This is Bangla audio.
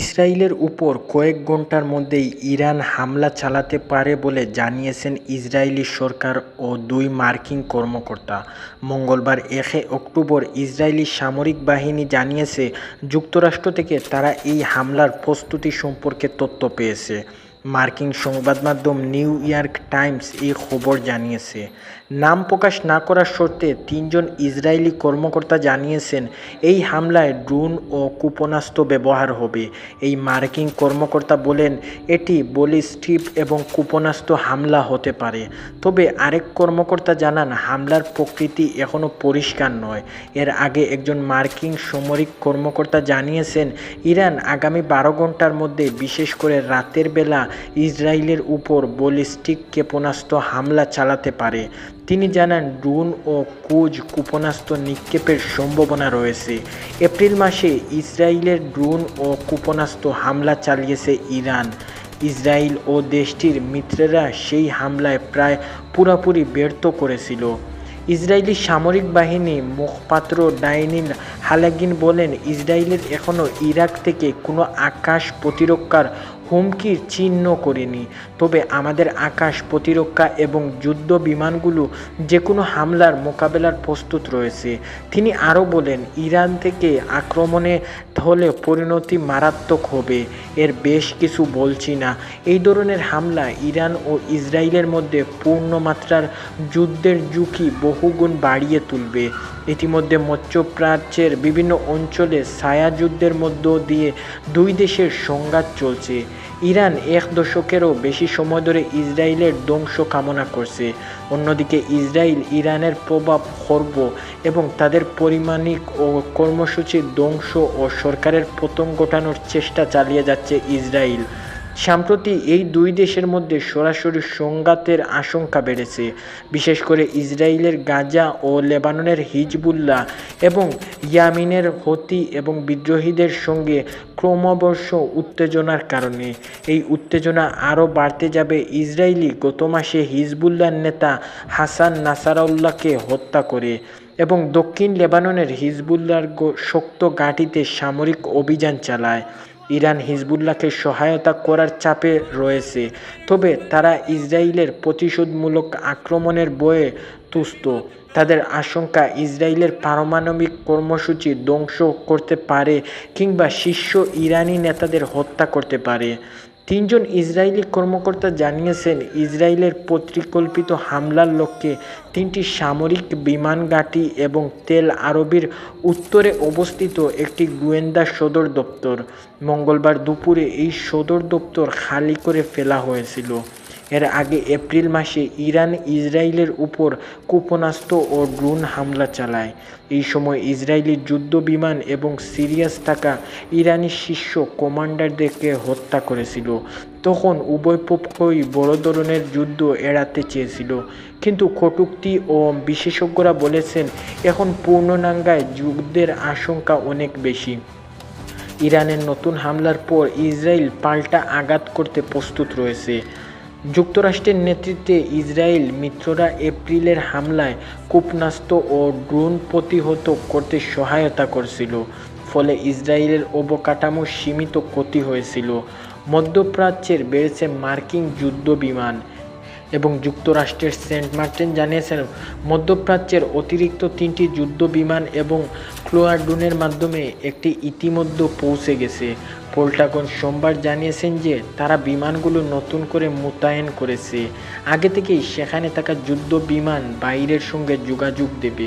ইসরায়েলের উপর কয়েক ঘণ্টার মধ্যেই ইরান হামলা চালাতে পারে বলে জানিয়েছেন ইসরায়েলি সরকার ও দুই মার্কিন কর্মকর্তা। মঙ্গলবার ১ অক্টোবর ইসরায়েলি সামরিক বাহিনী জানিয়েছে, যুক্তরাষ্ট্র থেকে তারা এই হামলার প্রস্তুতি সম্পর্কে তথ্য পেয়েছে। মার্কিন সংবাদমাধ্যম নিউ ইয়র্ক টাইমস এই খবর জানিয়েছে। নাম প্রকাশ না করার শর্তে ৩ জন ইসরায়েলি কর্মকর্তা জানিয়েছেন, এই হামলায় ড্রোন ও ক্ষেপণাস্ত্র ব্যবহার হবে। এই মার্কিন কর্মকর্তা বলেন, এটি ব্যালিস্টিক এবং ক্ষেপণাস্ত্র হামলা হতে পারে। তবে আরেক কর্মকর্তা জানান, হামলার প্রকৃতি এখনও পরিষ্কার নয়। এর আগে একজন মার্কিন সামরিক কর্মকর্তা জানিয়েছেন, ইরান আগামী ১২ ঘণ্টার মধ্যে, বিশেষ করে রাতের বেলা, ইসরায়েলের উপর ব্যালিস্টিক ক্ষেপণাস্ত্র হামলা চালাতে পারে। তিনি জানান, ড্রোন ও ক্ষেপণাস্ত্র নিক্ষেপের সম্ভাবনা রয়েছে। এপ্রিল মাসে ইসরায়েলের ড্রোন ও ক্ষেপণাস্ত্র হামলা চালিয়েছে ইরান। ইসরায়েল ও দেশটির মিত্ররা সেই হামলায় প্রায় পুরোপুরি ব্যর্থ করেছিল। ইসরায়েলি সামরিক বাহিনী মুখপাত্র ডানিয়েল হাগারি বলেন, ইসরায়েল এখনও ইরাক থেকে কোনো আকাশ প্রতিরক্ষার হুমকির চিহ্ন করেনি, তবে আমাদের আকাশ প্রতিরক্ষা এবং যুদ্ধ বিমানগুলো যে কোনো হামলার মোকাবেলার প্রস্তুত রয়েছে। তিনি আরও বলেন, ইরান থেকে আক্রমণে হলে পরিণতি মারাত্মক হবে। এর বেশ কিছু বলছি না। এই ধরনের হামলা ইরান ও ইসরায়েলের মধ্যে পূর্ণমাত্রার যুদ্ধের ঝুঁকি বহুগুণ বাড়িয়ে তুলবে। ইতিমধ্যে মধ্যপ্রাচ্যের বিভিন্ন অঞ্চলে ছায়াযুদ্ধের মধ্য দিয়ে দুই দেশের সংঘাত চলছে। ইরান ১ দশকেরও বেশি সময় ধরে ইসরায়েলের ধ্বংস কামনা করছে। অন্যদিকে ইসরায়েল ইরানের প্রভাব খর্ব এবং তাদের পারমাণবিক ও কর্মসূচির ধ্বংস ও সরকারের পতন ঘটানোর চেষ্টা চালিয়ে যাচ্ছে ইসরায়েল। সম্প্রতি এই দুই দেশের মধ্যে সরাসরি সংঘাতের আশঙ্কা বেড়েছে, বিশেষ করে ইসরায়েলের গাজা ও লেবাননের হিজবুল্লাহ এবং ইয়েমেনের হুথি এবং বিদ্রোহীদের সঙ্গে ক্রমবর্ষ উত্তেজনার কারণে। এই উত্তেজনা আরও বাড়তে যাবে। ইসরায়েলি গত মাসে হিজবুল্লাহর নেতা হাসান নাসরাল্লাহকে হত্যা করে এবং দক্ষিণ লেবাননের হিজবুল্লাহর শক্ত ঘাঁটিতে সামরিক অভিযান চালায়। ইরান হিজবুল্লাহকে সহায়তা করার চাপে রয়েছে, তবে তারা ইসরায়েলের প্রতিশোধমূলক আক্রমণের ভয়ে তুষ্ট। তাদের আশঙ্কা, ইসরায়েলের পারমাণবিক কর্মসূচি ধ্বংস করতে পারে কিংবা শীর্ষ ইরানি নেতাদের হত্যা করতে পারে। ৩ জন ইসরায়েলি কর্মকর্তা জানিয়েছেন, ইসরায়েলের পরিকল্পিত হামলার লক্ষ্যে ৩টি সামরিক বিমান ঘাঁটি এবং তেল আবিবের উত্তরে অবস্থিত একটি গোয়েন্দা সদর দপ্তর। মঙ্গলবার দুপুরে এই সদর দপ্তর খালি করে ফেলা হয়েছিল। এর আগে এপ্রিল মাসে ইরান ইসরায়েলের উপর ক্ষেপণাস্ত্র ও ড্রোন হামলা চালায়। এই সময় ইসরায়েলি যুদ্ধ বিমান এবং সিরিয়ায় থাকা ইরানি শীর্ষ কমান্ডারদেরকে হত্যা করেছিল। তখন উভয় পক্ষই বড় ধরনের যুদ্ধ এড়াতে চেয়েছিল, কিন্তু কটূক্তি ও বিশেষজ্ঞরা বলেছেন, এখন পূর্ণাঙ্গায় যুদ্ধের আশঙ্কা অনেক বেশি। ইরানের নতুন হামলার পর ইসরায়েল পাল্টা আঘাত করতে প্রস্তুত রয়েছে। যুক্তরাষ্ট্রের নেতৃত্বে ইসরায়েল মিত্ররা এপ্রিলের হামলায় ক্ষেপণাস্ত্র ও ড্রোন প্রতিহত করতে সহায়তা করছিল, ফলে ইসরায়েলের অবকাঠামোর সীমিত ক্ষতি হয়েছিল। মধ্যপ্রাচ্যের বেড়েছে মার্কিন যুদ্ধ বিমান এবং যুক্তরাষ্ট্রের সেন্ট মার্টিন জানিয়েছেন, মধ্যপ্রাচ্যের অতিরিক্ত ৩টি যুদ্ধ বিমান এবং স্কোয়াড্রনের মাধ্যমে একটি ইতিমধ্যে পৌঁছে গেছে। পেন্টাগন সোমবার জানিয়েছেন যে তারা বিমানগুলো নতুন করে মোতায়েন করেছে। আগে থেকেই সেখানে থাকা যুদ্ধ বিমান বাইরের সঙ্গে যোগাযোগ দেবে।